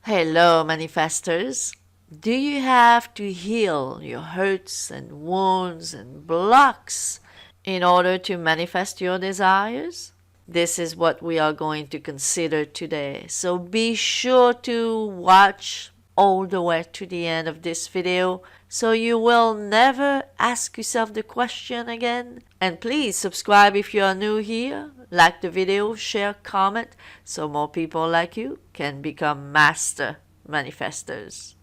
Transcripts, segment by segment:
Hello, manifestors. Do you have to heal your hurts and wounds and blocks in order to manifest your desires? This is what we are going to consider today. So be sure to watch all the way to the end of this video so you will never ask yourself the question again. And please subscribe if you are new here, like the video, share, comment, so more people like you can become master manifestors.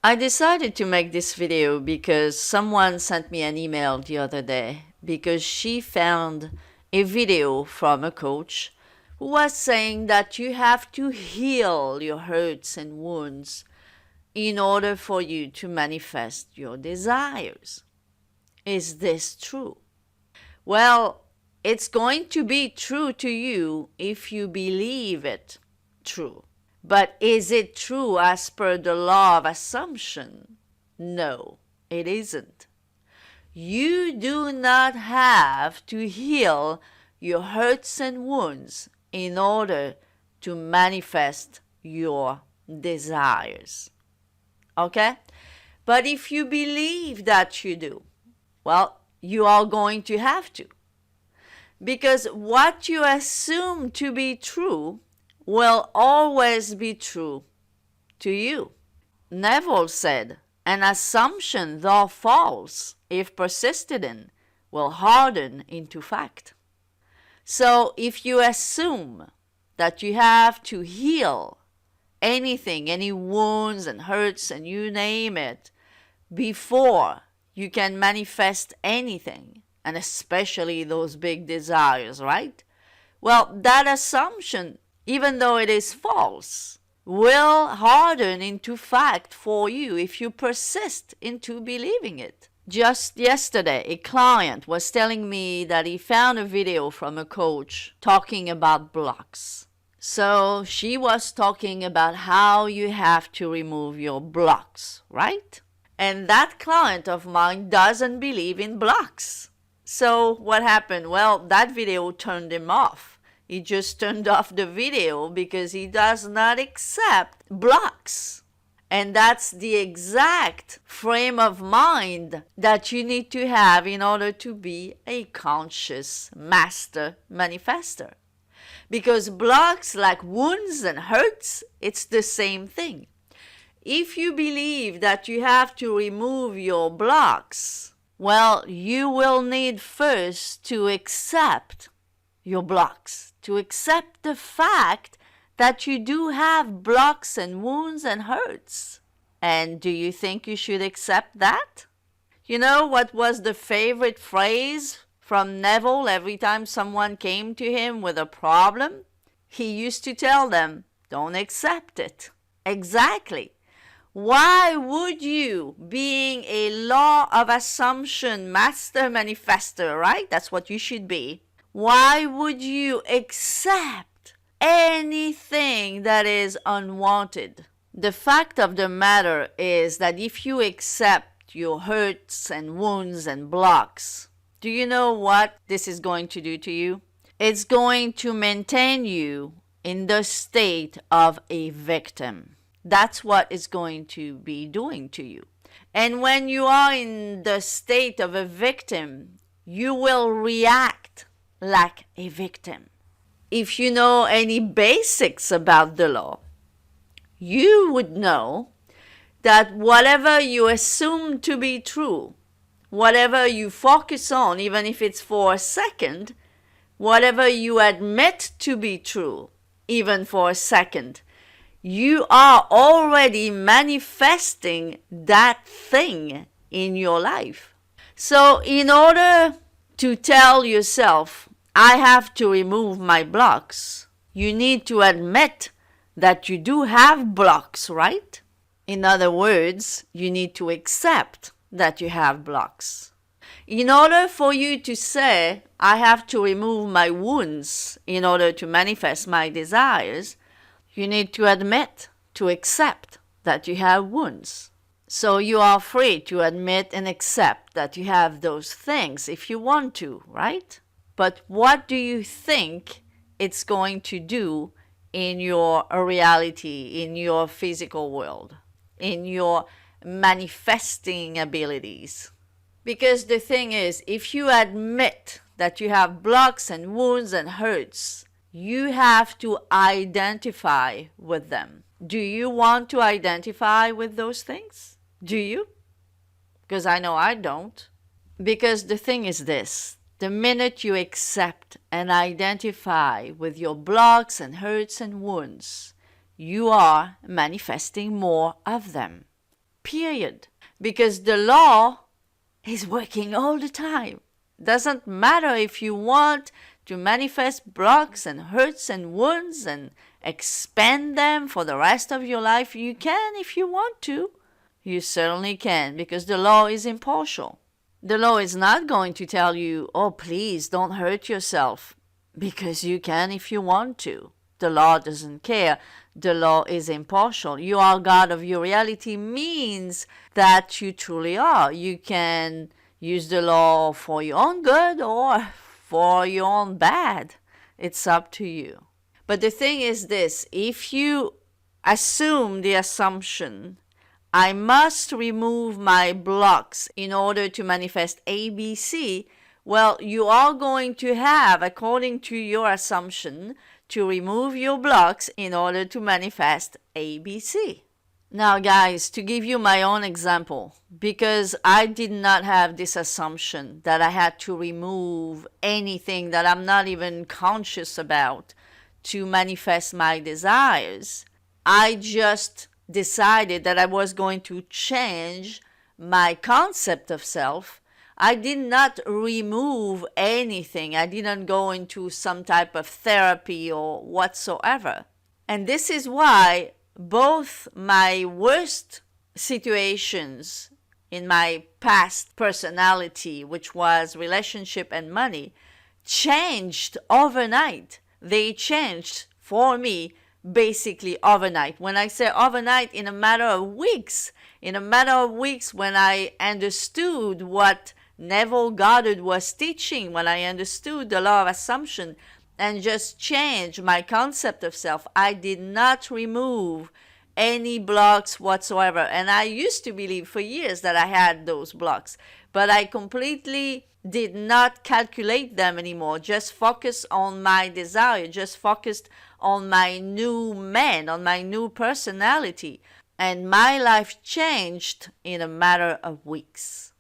I decided to make this video because someone sent me an email the other day because she found a video from a coach who was saying that you have to heal your hurts and wounds in order for you to manifest your desires. Is this true? Well, it's going to be true to you if you believe it true. But is it true as per the law of assumption? No, it isn't. You do not have to heal your hurts and wounds in order to manifest your desires. Okay? But if you believe that you do, well, you are going to have to. Because what you assume to be true will always be true to you. Neville said, an assumption, though false, if persisted in, will harden into fact. So if you assume that you have to heal anything, any wounds and hurts and you name it, before you can manifest anything, and especially those big desires, right? Well, that assumption, even though it is false, will harden into fact for you if you persist into believing it. Just yesterday, a client was telling me that he found a video from a coach talking about blocks. So she was talking about how you have to remove your blocks, right? And that client of mine doesn't believe in blocks. So what happened? Well, that video turned him off. He just turned off the video because he does not accept blocks. And that's the exact frame of mind that you need to have in order to be a conscious master manifester. Because blocks, like wounds and hurts, it's the same thing. If you believe that you have to remove your blocks, well, you will need first to accept your blocks, to accept the fact that you do have blocks and wounds and hurts. And do you think you should accept that? You know what was the favorite phrase from Neville every time someone came to him with a problem? He used to tell them, don't accept it. Exactly. Why would you, being a law of assumption master manifester, right? That's what you should be. Why would you accept anything that is unwanted? The fact of the matter is that if you accept your hurts and wounds and blocks, do you know what this is going to do to you? It's going to maintain you in the state of a victim. That's what it's going to be doing to you. And when you are in the state of a victim, you will react like a victim. If you know any basics about the law, you would know that whatever you assume to be true, whatever you focus on, even if it's for a second, whatever you admit to be true, even for a second, you are already manifesting that thing in your life. So in order to tell yourself, I have to remove my blocks, you need to admit that you do have blocks, right? In other words, you need to accept that you have blocks. In order for you to say, I have to remove my wounds in order to manifest my desires, you need to admit, to accept that you have wounds. So you are free to admit and accept that you have those things if you want to, right? But what do you think it's going to do in your reality, in your physical world, in your manifesting abilities? Because the thing is, if you admit that you have blocks and wounds and hurts, you have to identify with them. Do you want to identify with those things? Do you? Because I know I don't. Because the thing is this, the minute you accept and identify with your blocks and hurts and wounds, you are manifesting more of them. Period. Because the law is working all the time. Doesn't matter if you want to manifest blocks and hurts and wounds and expand them for the rest of your life. You can if you want to. You certainly can, because the law is impartial. The law is not going to tell you, oh, please don't hurt yourself, because you can if you want to. The law doesn't care. The law is impartial. You are God of your reality means that you truly are. You can use the law for your own good or for your own bad. It's up to you. But the thing is this, if you assume the assumption, I must remove my blocks in order to manifest ABC, well, you are going to have, according to your assumption, to remove your blocks in order to manifest ABC. Now, guys, to give you my own example, because I did not have this assumption that I had to remove anything that I'm not even conscious about to manifest my desires, I just decided that I was going to change my concept of self. I did not remove anything. I didn't go into some type of therapy or whatsoever. And this is why both my worst situations in my past personality, which was relationship and money, changed overnight. They changed for me basically overnight. When I say overnight, in a matter of weeks, when I understood what Neville Goddard was teaching, when I understood the law of assumption and just changed my concept of self, I did not remove any blocks whatsoever. And I used to believe for years that I had those blocks, but I completely did not calculate them anymore. Just focused on my desire, just focused on my new man, on my new personality. And my life changed in a matter of weeks.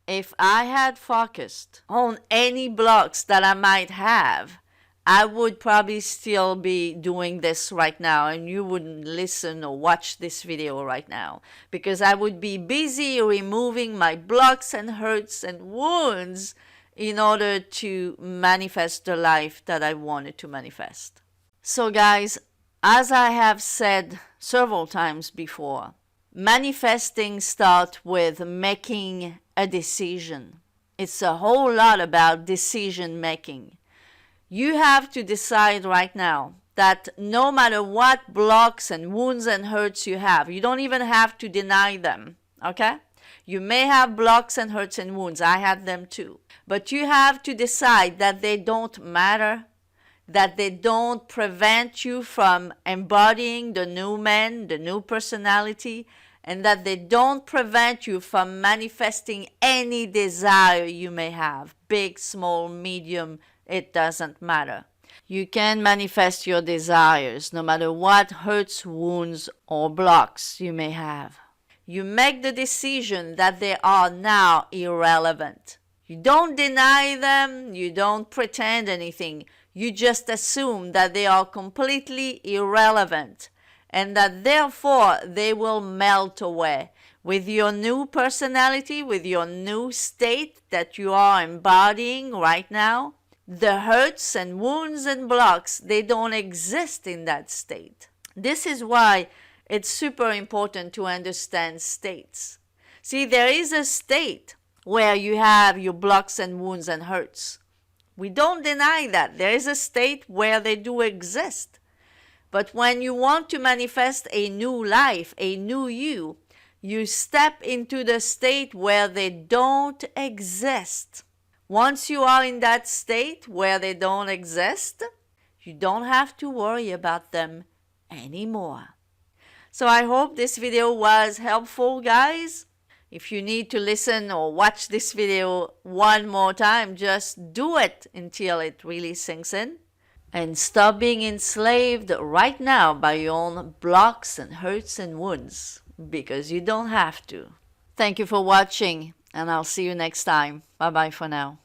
If I had focused on any blocks that I might have, I would probably still be doing this right now, and you wouldn't listen or watch this video right now, because I would be busy removing my blocks and hurts and wounds in order to manifest the life that I wanted to manifest. So guys, as I have said several times before, manifesting starts with making a decision. It's a whole lot about decision making. You have to decide right now that no matter what blocks and wounds and hurts you have, you don't even have to deny them, okay? You may have blocks and hurts and wounds. I had them too. But you have to decide that they don't matter, that they don't prevent you from embodying the new man, the new personality, and that they don't prevent you from manifesting any desire you may have, big, small, medium, it doesn't matter. You can manifest your desires no matter what hurts, wounds, or blocks you may have. You make the decision that they are now irrelevant. You don't deny them, you don't pretend anything. You just assume that they are completely irrelevant and that therefore they will melt away with your new personality, with your new state that you are embodying right now. The hurts and wounds and blocks, they don't exist in that state. This is why it's super important to understand states. See, there is a state where you have your blocks and wounds and hurts. We don't deny that. There is a state where they do exist. But when you want to manifest a new life, a new you, You step into the state where they don't exist. Once you are in that state where they don't exist, you don't have to worry about them anymore. So I hope this video was helpful, guys. If you need to listen or watch this video one more time, just do it until it really sinks in. And stop being enslaved right now by your own blocks and hurts and wounds, because you don't have to. Thank you for watching, and I'll see you next time. Bye-bye for now.